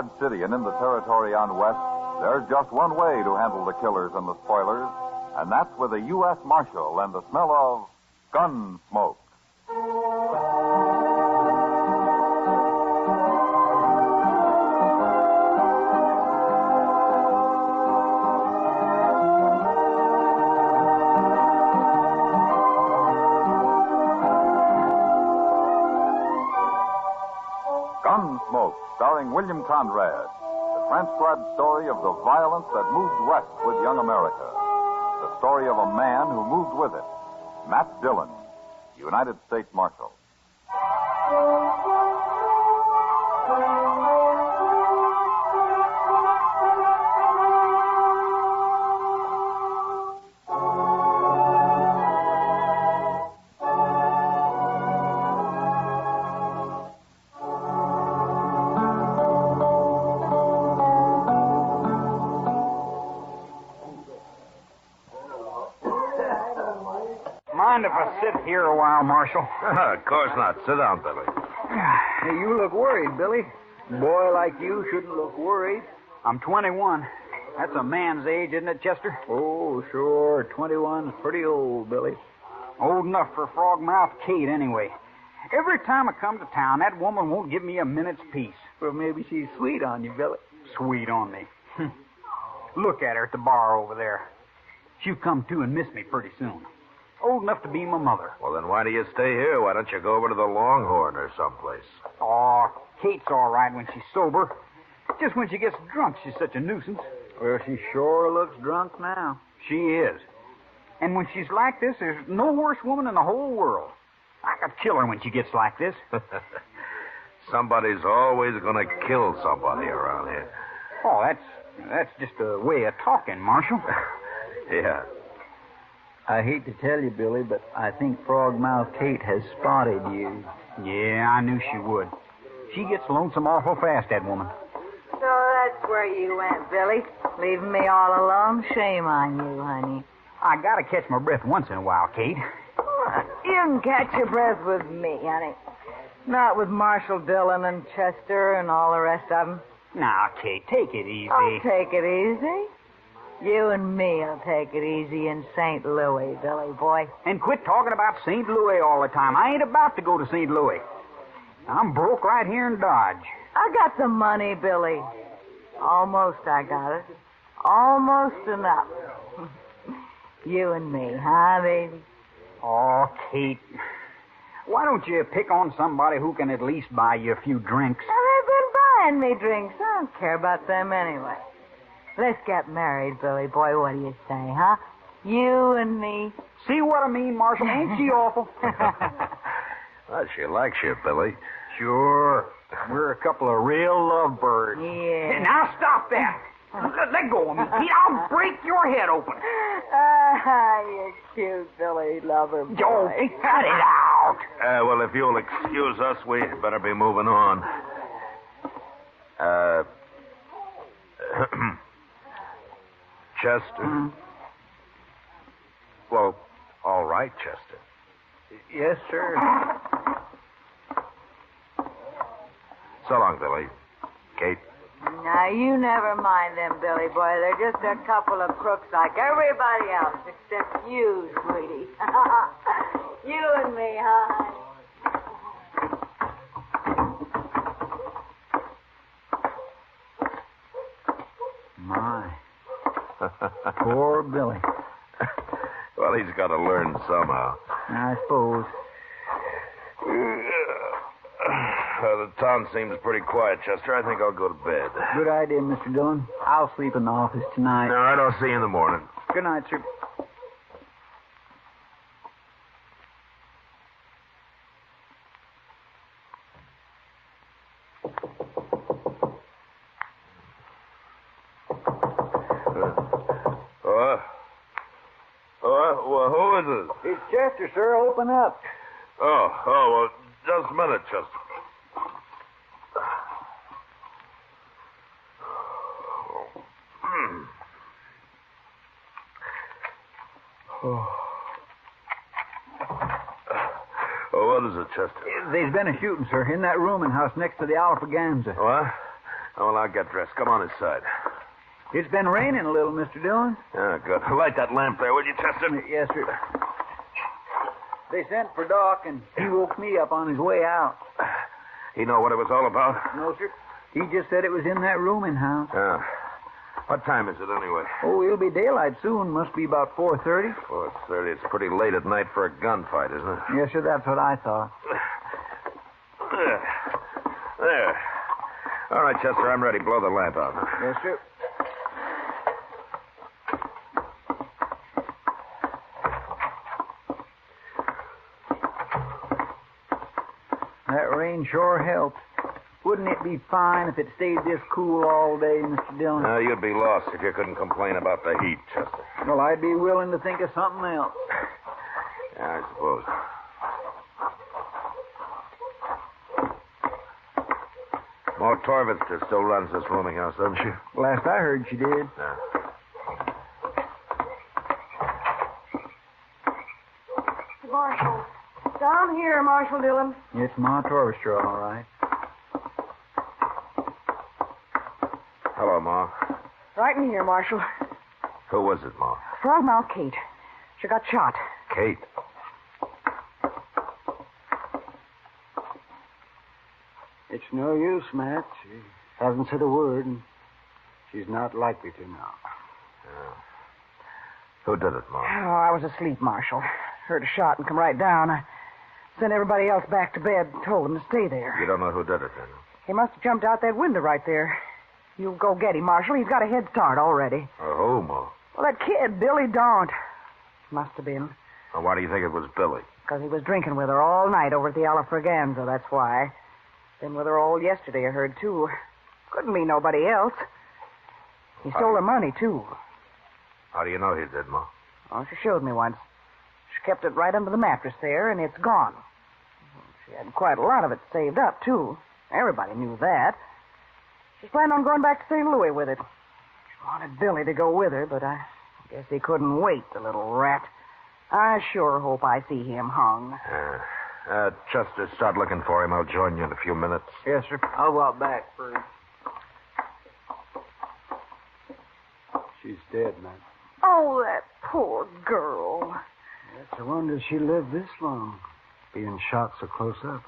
Dodge City and in the territory on West, there's just one way to handle the killers and the spoilers, and that's with a U.S. Marshal and the smell of gun smoke. Gunsmoke, starring William Conrad. The transcribed story of the violence that moved west with young America. The story of a man who moved with it. Matt Dillon, United States Marshal. Mind if I sit here a while, Marshal? Of course not. Sit down, Billy. Hey, you look worried, Billy. A boy like you shouldn't look worried. I'm 21. That's a man's age, isn't it, Chester? Oh, sure. 21's pretty old, Billy. Old enough for Frog-Mouth Kate, anyway. Every time I come to town, that woman won't give me a minute's peace. Well, maybe she's sweet on you, Billy. Sweet on me. Look at her at the bar over there. She'll come to and miss me pretty soon. Old enough to be my mother. Well, then why do you stay here? Why don't you go over to the Longhorn or someplace? Oh, Kate's all right when she's sober. Just when she gets drunk, she's such a nuisance. Well, she sure looks drunk now. She is. And when she's like this, there's no worse woman in the whole world. I could kill her when she gets like this. Somebody's always going to kill somebody around here. Oh, that's just a way of talking, Marshal. Yeah. I hate to tell you, Billy, but I think Frog-Mouth Kate has spotted you. Yeah, I knew she would. She gets lonesome awful fast, that woman. So that's where you went, Billy. Leaving me all alone? Shame on you, honey. I gotta catch my breath once in a while, Kate. You can catch your breath with me, honey. Not with Marshal Dillon and Chester and all the rest of them. Now, Kate, take it easy. I'll take it easy. You and me'll take it easy in St. Louis, Billy boy. And quit talking about St. Louis all the time. I ain't about to go to St. Louis. I'm broke right here in Dodge. I got the money, Billy. Almost I got it. Almost enough. You and me, huh, baby? Oh, Kate. Why don't you pick on somebody who can at least buy you a few drinks? Now, they've been buying me drinks. I don't care about them anyway. Let's get married, Billy boy. What do you say, huh? You and me. See what I mean, Marshal? Ain't she awful? Well, she likes you, Billy. Sure. We're a couple of real lovebirds. Yeah. Now stop that. Let go of me, Pete. I'll break your head open. You're cute, Billy lover boy. Oh, cut it out. Well, if you'll excuse us, we better be moving on. Chester? Well, all right, Chester. Yes, sir. So long, Billy. Kate? Now, you never mind them, Billy boy. They're just a couple of crooks like everybody else, except you, sweetie. You and me, huh? My. Poor Billy. Well, he's got to learn somehow. I suppose. The town seems pretty quiet, Chester. I think I'll go to bed. Good idea, Mr. Dillon. I'll sleep in the office tonight. All right, I'll see you in the morning. Good night, sir. Well, who is it? It's Chester, sir. Open up. Well, just a minute, Chester. What is it, Chester? There's been a shooting, sir, in that rooming house next to the Alpaganza. What? Oh, well, I'll get dressed. Come on inside. It's been raining a little, Mr. Dillon. Yeah, good. Light that lamp there, will you, Chester? Yes, sir. They sent for Doc, and he woke me up on his way out. You know what it was all about? No, sir. He just said it was in that rooming house. Yeah. What time is it, anyway? Oh, it'll be daylight soon. Must be about 4:30. 4:30. It's pretty late at night for a gunfight, isn't it? Yes, sir. That's what I thought. There. All right, Chester, I'm ready. Blow the lamp out. Yes, sir. That rain sure helped. Wouldn't it be fine if it stayed this cool all day, Mr. Dillon? No, you'd be lost if you couldn't complain about the heat, Chester. Well, I'd be willing to think of something else. Yeah, I suppose. Ma Torvitzer still runs this rooming house, doesn't she? Last I heard, she did. Yeah. Marshal. Down here, Marshal Dillon. It's Ma Torvitzer, all right. Hello, Ma. Right in here, Marshal. Who was it, Ma? Frogmouth Kate. She got shot. Kate. It's no use, Matt. She hasn't said a word, and she's not likely to now. Yeah. Who did it, Ma? Oh, I was asleep, Marshal. Heard a shot and come right down. I sent everybody else back to bed and told them to stay there. You don't know who did it, then? He must have jumped out that window right there. You go get him, Marshal. He's got a head start already. Who, Ma? Well, that kid, Billy Daunt. Must have been. Well, why do you think it was Billy? Because he was drinking with her all night over at the Alafraganza, that's why. Been with her all yesterday, I heard, too. Couldn't be nobody else. He stole her money, too. How do you know he did, Ma? Oh, she showed me once. She kept it right under the mattress there, and it's gone. She had quite a lot of it saved up, too. Everybody knew that. She's planning on going back to St. Louis with it. She wanted Billy to go with her, but I guess he couldn't wait, the little rat. I sure hope I see him hung. Chester, start looking for him. I'll join you in a few minutes. Yes, sir. I'll go out back first. She's dead, Matt. Oh, that poor girl. It's a wonder she lived this long, being shot so close up.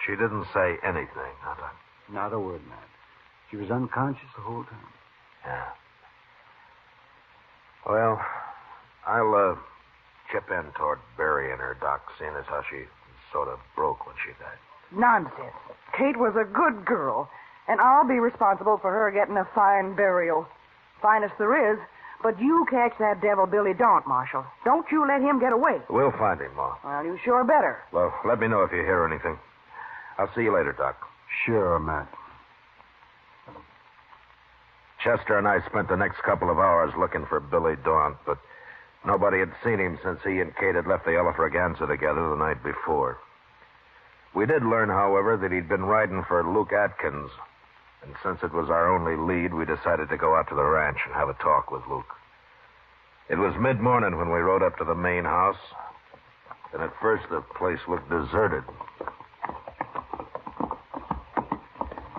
She didn't say anything, huh, Doc? Not a word, Matt. She was unconscious the whole time. Yeah. Well, I'll chip in toward burying her, Doc, seeing as how she sort of broke when she died. Nonsense. Kate was a good girl, and I'll be responsible for her getting a fine burial. Finest there is. But you catch that devil Billy Daunt, Marshal. Don't you let him get away. We'll find him, Ma. Well, you sure better. Well, let me know if you hear anything. I'll see you later, Doc. Sure, Matt. Chester and I spent the next couple of hours looking for Billy Daunt, but nobody had seen him since he and Kate had left the Alafraganza together the night before. We did learn, however, that he'd been riding for Luke Atkins, and since it was our only lead, we decided to go out to the ranch and have a talk with Luke. It was mid-morning when we rode up to the main house, and at first the place looked deserted.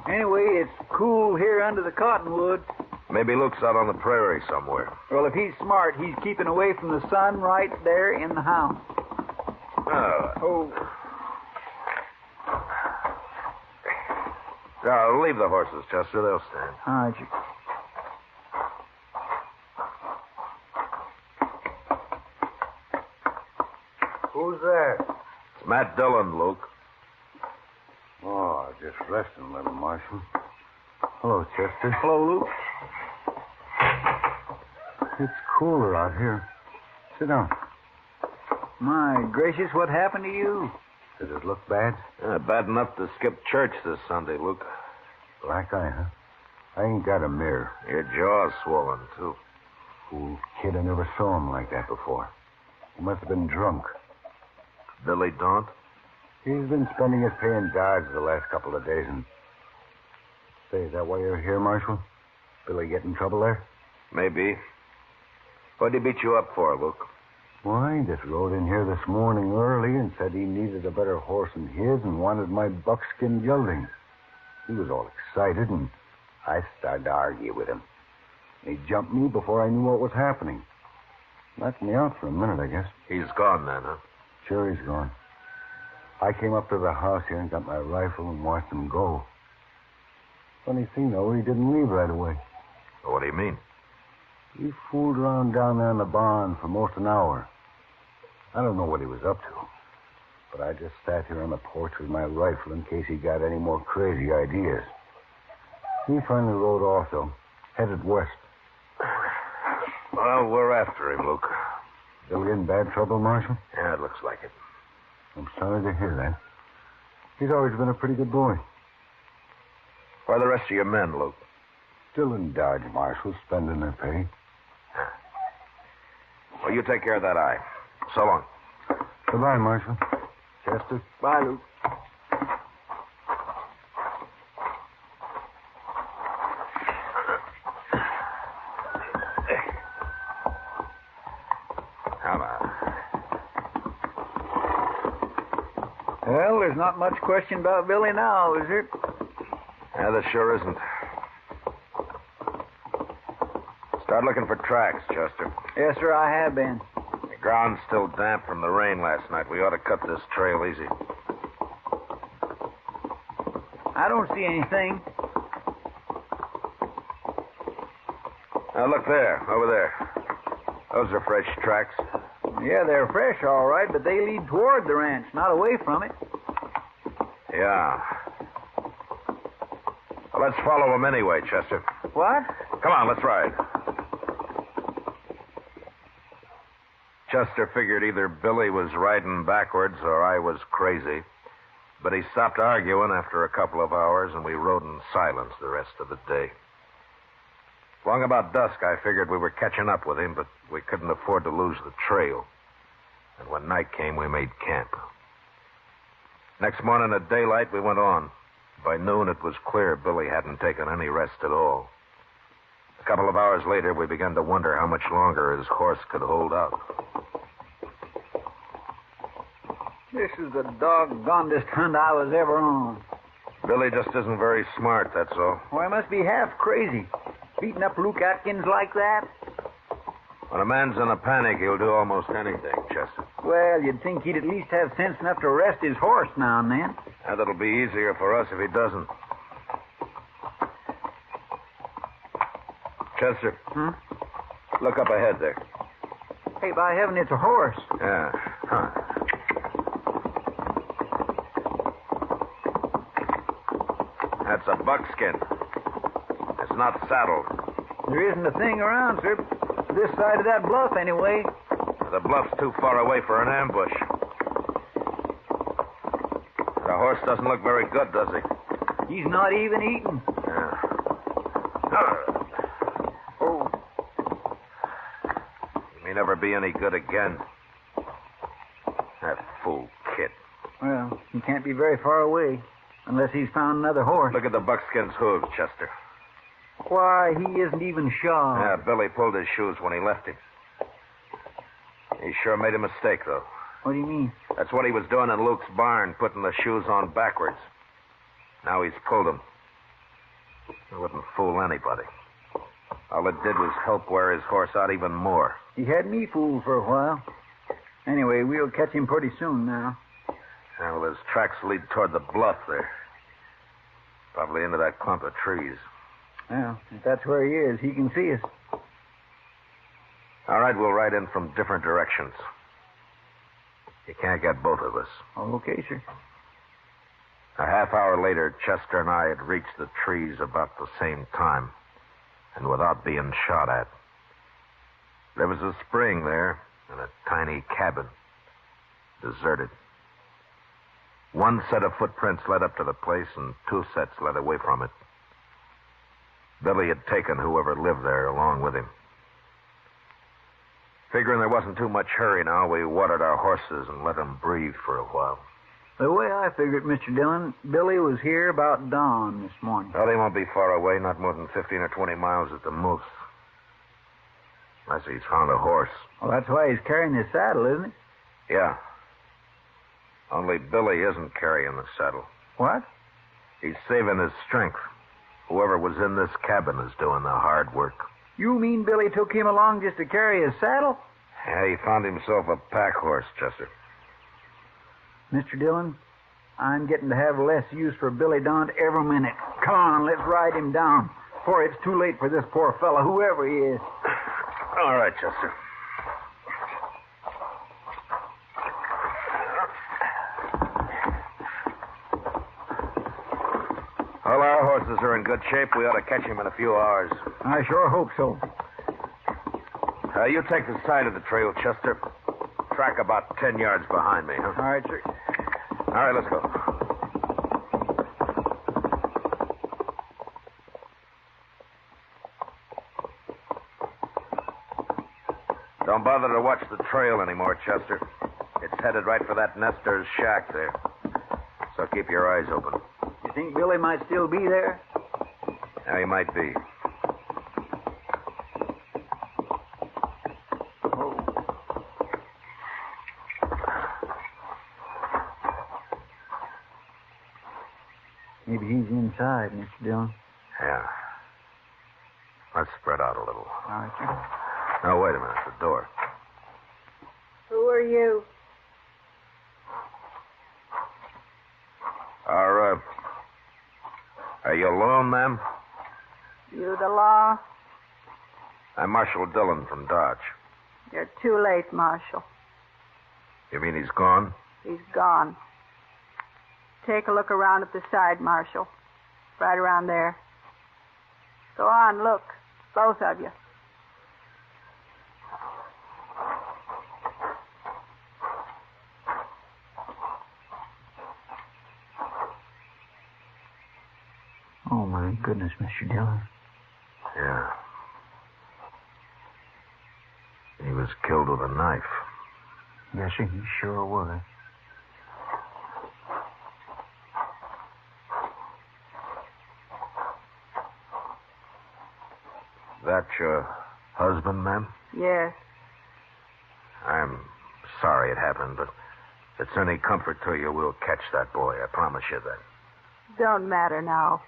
Anyway, it's cool here under the cottonwood. Maybe Luke's out on the prairie somewhere. Well, if he's smart, he's keeping away from the sun right there in the house. Oh. Leave the horses, Chester. They'll stand. All right, you... Who's there? It's Matt Dillon, Luke. Oh, just resting a little, Marshal. Hello, Chester. Hello, Luke. It's cooler out here. Sit down. My gracious, what happened to you? Does it look bad? Bad enough to skip church this Sunday, Luke. Black eye, huh? I ain't got a mirror. Your jaw's swollen, too. Fool kid, I never saw him like that before. He must have been drunk. Billy Daunt? He's been spending his pay in Dodge the last couple of days, and... Say, is that why you're here, Marshal? Billy get in trouble there? Maybe. What'd he beat you up for, Luke? Why, he just rode in here this morning early and said he needed a better horse than his and wanted my buckskin gelding. He was all excited and I started to argue with him. He jumped me before I knew what was happening. Knocked me out for a minute, I guess. He's gone then, huh? Sure, he's gone. I came up to the house here and got my rifle and watched him go. Funny thing, though, he didn't leave right away. What do you mean? He fooled around down there in the barn for most an hour. I don't know what he was up to, but I just sat here on the porch with my rifle in case he got any more crazy ideas. He finally rode off, though, headed west. Well, we're after him, Luke. Billy in bad trouble, Marshal? Yeah, it looks like it. I'm sorry to hear that. He's always been a pretty good boy. Where are the rest of your men, Luke? Still in Dodge, Marshal, spending their pay. Well, you take care of that eye. So long. Goodbye, Marshal. Chester? Bye, Luke. Come on. Well, there's not much question about Billy now, is there? Yeah, there sure isn't. Start looking for tracks, Chester. Yes, sir, I have been. The ground's still damp from the rain last night. We ought to cut this trail easy. I don't see anything. Now, look there, over there. Those are fresh tracks. Yeah, they're fresh, all right, but they lead toward the ranch, not away from it. Yeah. Well, let's follow them anyway, Chester. What? Come on, let's ride. Chester figured either Billy was riding backwards or I was crazy. But he stopped arguing after a couple of hours, and we rode in silence the rest of the day. Long about dusk, I figured we were catching up with him, but we couldn't afford to lose the trail. And when night came, we made camp. Next morning at daylight, we went on. By noon, it was clear Billy hadn't taken any rest at all. A couple of hours later, we began to wonder how much longer his horse could hold out. This is the doggonedest hunt I was ever on. Billy just isn't very smart, that's all. Why, I must be half crazy. Beating up Luke Atkins like that? When a man's in a panic, he'll do almost anything, Chester. Well, you'd think he'd at least have sense enough to rest his horse now and then. And that'll be easier for us if he doesn't. Chester. Look up ahead there. Hey, by heaven, it's a horse. Yeah. Huh. That's a buckskin. It's not saddled. There isn't a thing around, sir. This side of that bluff, anyway. The bluff's too far away for an ambush. The horse doesn't look very good, does he? He's not even eating. Yeah. Oh. He may never be any good again. That fool Kit. Well, he can't be very far away, unless he's found another horse. Look at the buckskin's hooves, Chester. Why, he isn't even shod. Yeah, Billy pulled his shoes when he left him. He sure made a mistake, though. What do you mean? That's what he was doing in Luke's barn, putting the shoes on backwards. Now he's pulled them. It wouldn't fool anybody. All it did was help wear his horse out even more. He had me fooled for a while. Anyway, we'll catch him pretty soon now. Well, his tracks lead toward the bluff there. Probably into that clump of trees. Well, if that's where he is, he can see us. All right, we'll ride in from different directions. You can't get both of us. Okay, sir. A half hour later, Chester and I had reached the trees about the same time, and without being shot at. There was a spring there and a tiny cabin, deserted. One set of footprints led up to the place, and two sets led away from it. Billy had taken whoever lived there along with him. Figuring there wasn't too much hurry now, we watered our horses and let them breathe for a while. The way I figured, Mr. Dillon, Billy was here about dawn this morning. Well, he won't be far away, not more than 15 or 20 miles at the most. Unless he's found a horse. Well, that's why he's carrying his saddle, isn't it? Yeah. Only Billy isn't carrying the saddle. What? He's saving his strength. Whoever was in this cabin is doing the hard work. You mean Billy took him along just to carry his saddle? Yeah, he found himself a pack horse, Chester. Mr. Dillon, I'm getting to have less use for Billy Daunt every minute. Come on, let's ride him down before it's too late for this poor fella, whoever he is. All right, Chester. Well, our horses are in good shape. We ought to catch him in a few hours. I sure hope so. You take the side of the trail, Chester. Track about 10 yards behind me, huh? All right, sir. All right, let's go. Don't bother to watch the trail anymore, Chester. It's headed right for that nester's shack there. So keep your eyes open. You think Billy might still be there? Yeah, he might be. Maybe he's inside, Mr. Dillon. Yeah. Let's spread out a little. All right, sir. Now, wait a minute. The door. Who are you? Are you alone, ma'am? You the law? I'm Marshal Dillon from Dodge. You're too late, Marshal. You mean he's gone? He's gone. Take a look around at the side, Marshal. Right around there. Go on, look. Both of you. Oh, my goodness, Mr. Dillon. Yeah. He was killed with a knife. Yes, sir, he sure was. That your husband, ma'am? Yes. I'm sorry it happened, but if it's any comfort to you, we'll catch that boy. I promise you that. Don't matter now.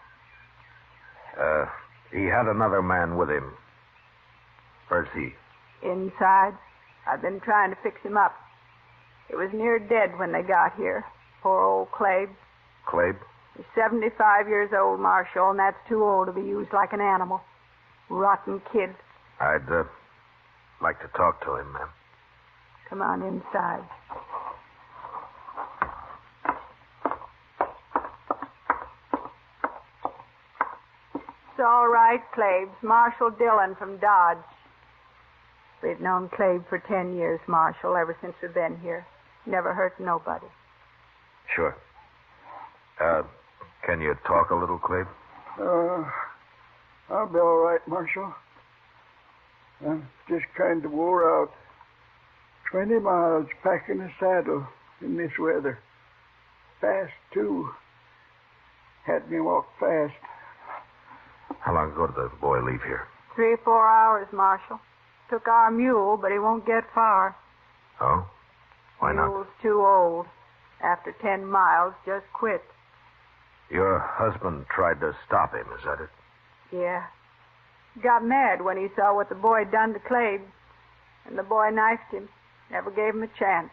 He had another man with him. Where's he? Inside. I've been trying to fix him up. He was near dead when they got here. Poor old Clabe. Clabe? He's 75 years old, Marshal, and that's too old to be used like an animal. Rotten kid. I'd like to talk to him, ma'am. Come on inside. It's all right, Clabe's Marshal Dillon from Dodge. We've known Clabe for 10 years, Marshal, ever since we've been here. Never hurt nobody. Sure. Can you talk a little, Clabe? I'll be all right, Marshal. I'm just kind of wore out. 20 miles packing a saddle in this weather. Fast, too. Had me walk fast. How long ago did the boy leave here? 3 or 4 hours, Marshal. Took our mule, but he won't get far. Oh? Why not? Mule's too old. After 10 miles, just quit. Your husband tried to stop him, is that it? Yeah. He got mad when he saw what the boy done to Clabe. And the boy knifed him. Never gave him a chance.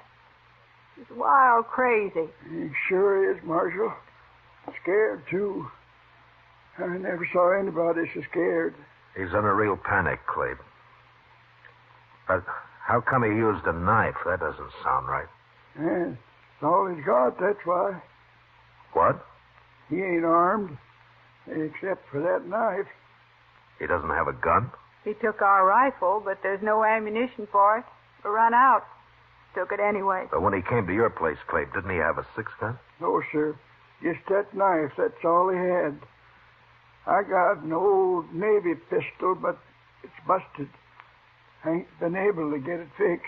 He's wild crazy. He sure is, Marshal. Scared, too. I never saw anybody so scared. He's in a real panic, Clabe. But how come he used a knife? That doesn't sound right. Yeah, it's all he's got, that's why. What? He ain't armed, except for that knife. He doesn't have a gun? He took our rifle, but there's no ammunition for it. We run out. Took it anyway. But when he came to your place, Clabe, didn't he have a 6-gun? No, sir. Just that knife, that's all he had. I got an old Navy pistol, but it's busted. I ain't been able to get it fixed.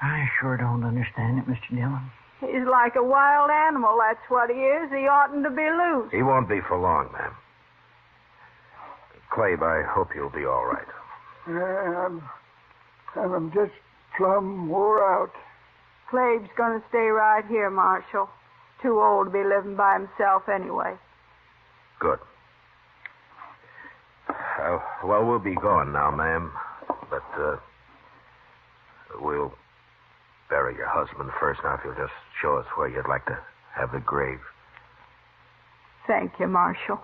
I sure don't understand it, Mr. Dillon. He's like a wild animal, that's what he is. He oughtn't to be loose. He won't be for long, ma'am. Clabe, I hope you'll be all right. I'm just plumb wore out. Clabe's going to stay right here, Marshal. Too old to be living by himself anyway. Good. Well, we'll be going now, ma'am. But, we'll bury your husband first. Now, if you'll just show us where you'd like to have the grave. Thank you, Marshal.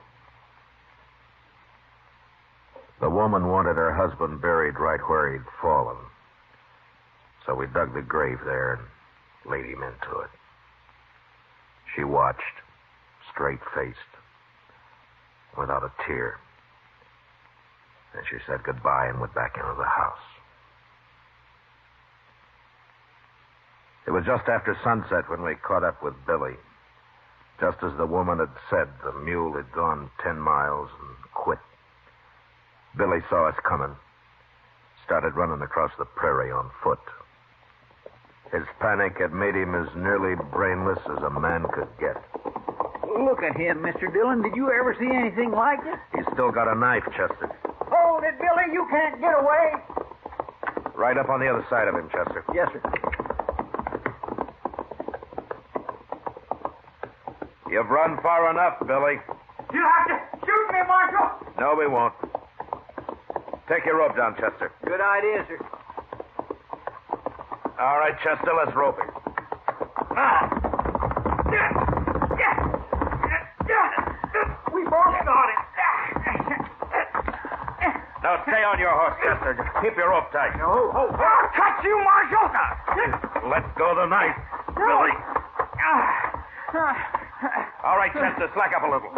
The woman wanted her husband buried right where he'd fallen. So we dug the grave there and laid him into it. She watched, straight-faced, without a tear. Then she said goodbye and went back into the house. It was just after sunset when we caught up with Billy. Just as the woman had said, the mule had gone 10 miles and quit. Billy saw us coming, started running across the prairie on foot. His panic had made him as nearly brainless as a man could get. Look at him, Mr. Dillon. Did you ever see anything like it? He's still got a knife, Chester. Hold it, Billy. You can't get away. Right up on the other side of him, Chester. Yes, sir. You've run far enough, Billy. You have to shoot me, Marshal. No, we won't. Take your rope down, Chester. Good idea, sir. All right, Chester, let's rope him. We both got it. Now, stay on your horse, Chester. Just keep your rope tight. I'll touch you, Marshal. Let go the knife. Billy. All right, Chester, slack up a little.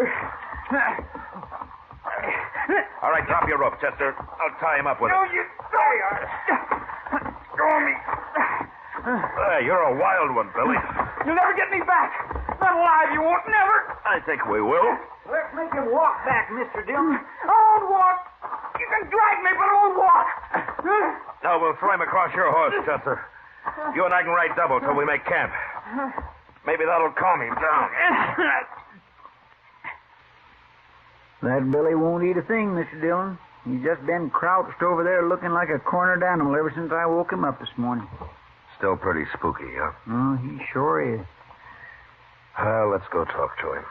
All right, drop your rope, Chester. I'll tie him up with No, it. you don't. Go on me. Hey, you're a wild one, Billy. You'll never get me back. Not alive, you won't. Never. I think we will. Let's make him walk back, Mr. Dillon. I won't walk. You can drag me, but I won't walk. No, we'll throw him across your horse, Chester. You and I can ride double till we make camp. Maybe that'll calm him down. That Billy won't eat a thing, Mr. Dillon. He's just been crouched over there looking like a cornered animal ever since I woke him up this morning. Still pretty spooky, huh? Oh, he sure is. Well, let's go talk to him.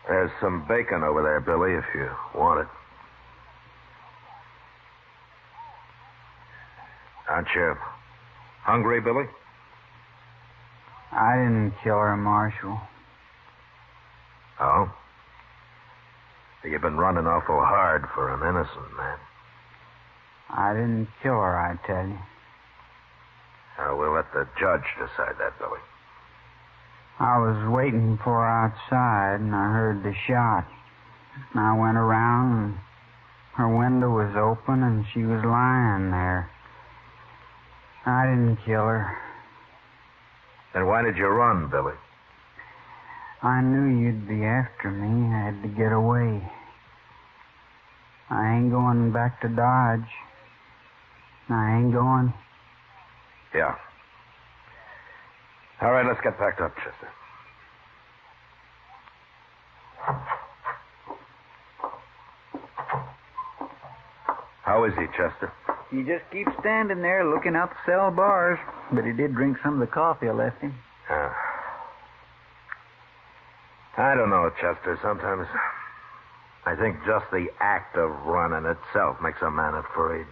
There's some bacon over there, Billy, if you want it. Aren't you hungry, Billy? I didn't kill her, Marshal. Oh? You've been running awful hard for an innocent man. I didn't kill her, I tell you. We'll let the judge decide that, Billy. I was waiting for her outside, and I heard the shot. And I went around, and her window was open, and she was lying there. I didn't kill her. Then why did you run, Billy? I knew you'd be after me. I had to get away. I ain't going back to Dodge. I ain't going. Yeah. All right, let's get packed up, Chester. How is he, Chester? He just keeps standing there looking out the cell bars. But he did drink some of the coffee I left him. I don't know, Chester. Sometimes I think just the act of running itself makes a man afraid.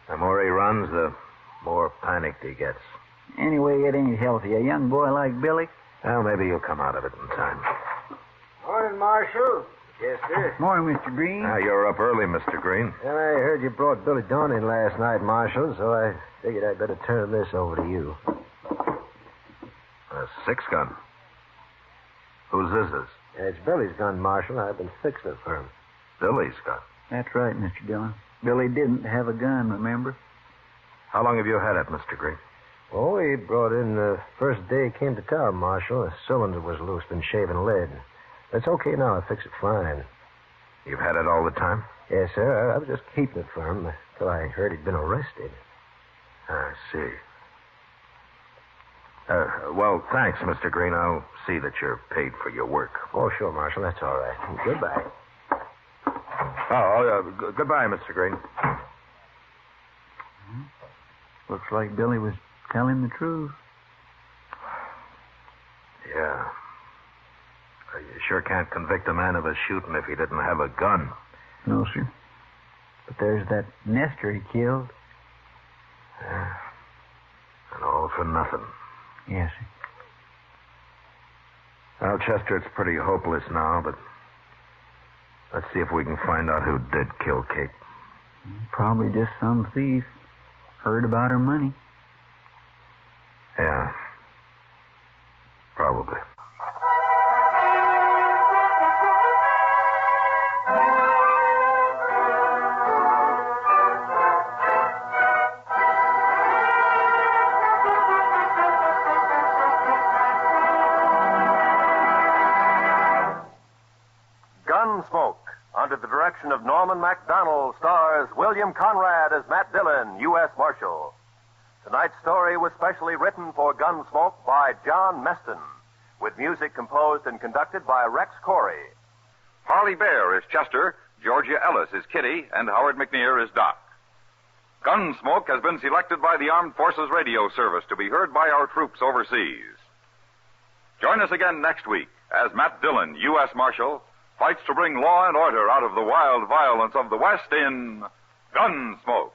The more he runs, the more panicked he gets. Anyway, it ain't healthy. A young boy like Billy. Well, maybe he'll come out of it in time. Morning, Marshal. Yes, sir. Morning, Mr. Green. You're up early, Mr. Green. Well, I heard you brought Billy Dawn in last night, Marshal, so I figured I'd better turn this over to you. A 6-gun. Whose is this? It's Billy's gun, Marshal. I've been fixing it for him. Billy's gun. That's right, Mr. Dillon. Billy didn't have a gun, remember? How long have you had it, Mr. Green? Oh, he brought in the first day he came to town, Marshal. The cylinder was loose, been shaving lead. It's okay now. I fixed it fine. You've had it all the time? Yes, sir. I was just keeping it for him until I heard he'd been arrested. I see. Well, thanks, Mr. Green. I'll see that you're paid for your work. Oh, sure, Marshal. That's all right. Goodbye. Goodbye, Mr. Green. Looks like Billy was telling the truth. Yeah. You sure can't convict a man of a shooting if he didn't have a gun. No, sir. But there's that nester he killed. Yeah. And all for nothing. Yes, sir. Well, Chester, it's pretty hopeless now, but let's see if we can find out who did kill Kate. Probably just some thief. Heard about her money. Yeah. Probably. Gunsmoke, under the direction of Norman MacDonald, stars William Conrad as Matt Dillon, U.S. Marshal. Tonight's story was specially written for Gunsmoke by John Meston, with music composed and conducted by Rex Corey. Harley Bear is Chester, Georgia Ellis is Kitty, and Howard McNear is Doc. Gunsmoke has been selected by the Armed Forces Radio Service to be heard by our troops overseas. Join us again next week as Matt Dillon, U.S. Marshal, fights to bring law and order out of the wild violence of the West in Gunsmoke.